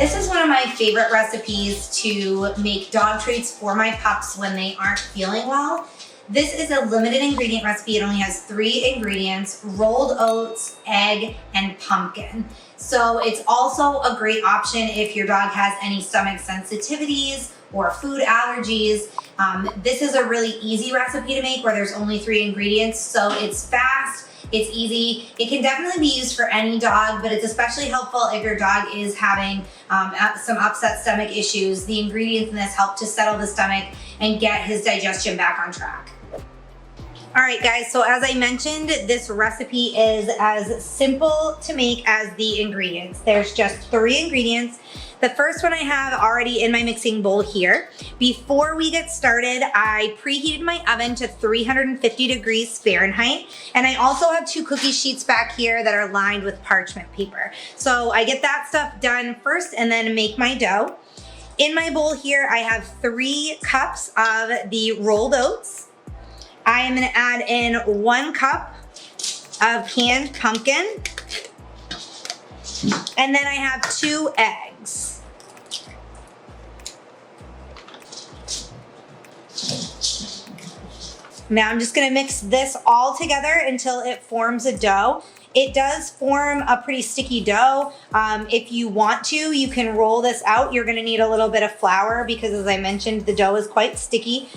This is one of my favorite recipes to make dog treats for my pups when they aren't feeling well. This is a limited ingredient recipe. It only has 3 ingredients: rolled oats, egg, and pumpkin. So it's also a great option if your dog has any stomach sensitivities or food allergies. This is a really easy recipe to make where there's only 3 ingredients, so it's fast. It's easy. It can definitely be used for any dog, but it's especially helpful if your dog is having some upset stomach issues. The ingredients in this help to settle the stomach and get his digestion back on track. All right, guys, so as I mentioned, this recipe is as simple to make as the ingredients. There's just 3 ingredients. The first one I have already in my mixing bowl here. Before we get started, I preheated my oven to 350 degrees Fahrenheit, and I also have 2 cookie sheets back here that are lined with parchment paper. So I get that stuff done first and then make my dough. In my bowl here, I have 3 cups of the rolled oats. I am gonna add in 1 cup of canned pumpkin, and then I have 2 eggs. Now I'm just gonna mix this all together until it forms a dough. It does form a pretty sticky dough. If you want to, you can roll this out. You're gonna need a little bit of flour because, as I mentioned, the dough is quite sticky.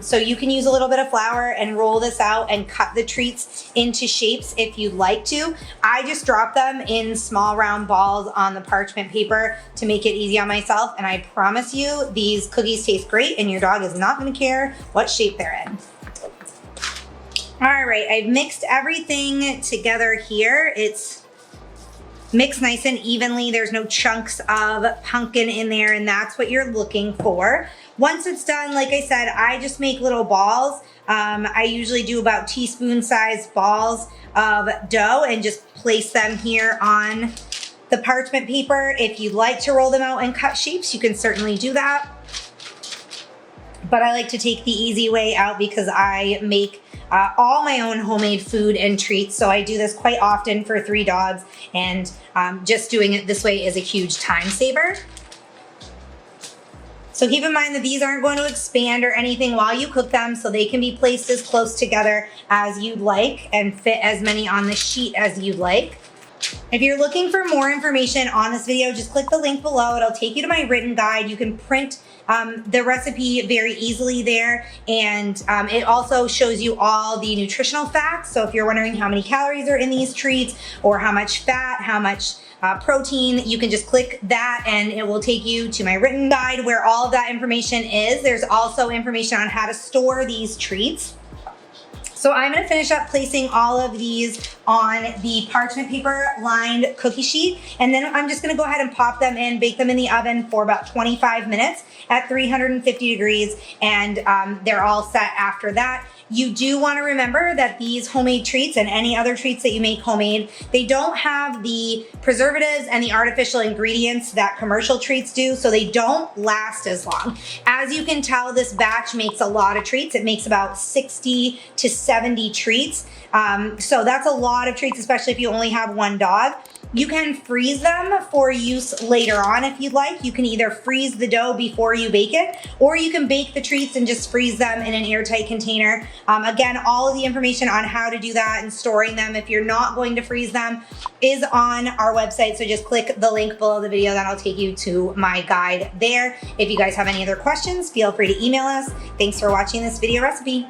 So you can use a little bit of flour and roll this out and cut the treats into shapes if you'd like to. I just drop them in small round balls on the parchment paper to make it easy on myself, and I promise you these cookies taste great and your dog is not gonna care what shape they're in. All right, I've mixed everything together here. It's mixed nice and evenly. There's no chunks of pumpkin in there, and that's what you're looking for. Once it's done, like I said, I just make little balls. I usually do about teaspoon-sized balls of dough and just place them here on the parchment paper. If you'd like to roll them out and cut shapes, you can certainly do that. But I like to take the easy way out because I make all my own homemade food and treats. So I do this quite often for 3 dogs, and just doing it this way is a huge time saver. So keep in mind that these aren't going to expand or anything while you cook them, so they can be placed as close together as you'd like and fit as many on the sheet as you'd like. If you're looking for more information on this video, just click the link below. It'll take you to my written guide. You can print the recipe very easily there, and it also shows you all the nutritional facts. So if you're wondering how many calories are in these treats or how much fat, how much protein, you can just click that and it will take you to my written guide where all of that information is. There's also information on how to store these treats. So I'm gonna finish up placing all of these on the parchment paper lined cookie sheet, and then I'm just gonna go ahead and pop them in, bake them in the oven for about 25 minutes at 350 degrees, and they're all set after that. You do want to remember that these homemade treats and any other treats that you make homemade, they don't have the preservatives and the artificial ingredients that commercial treats do, so they don't last as long. As you can tell, this batch makes a lot of treats. It makes about 60 to 70 treats. So that's a lot of treats, especially if you only have 1 dog. You can freeze them for use later on if you'd like. You can either freeze the dough before you bake it, or you can bake the treats and just freeze them in an airtight container. Again, all of the information on how to do that and storing them if you're not going to freeze them is on our website. So just click the link below the video. That'll take you to my guide there. If you guys have any other questions, feel free to email us. Thanks for watching this video recipe.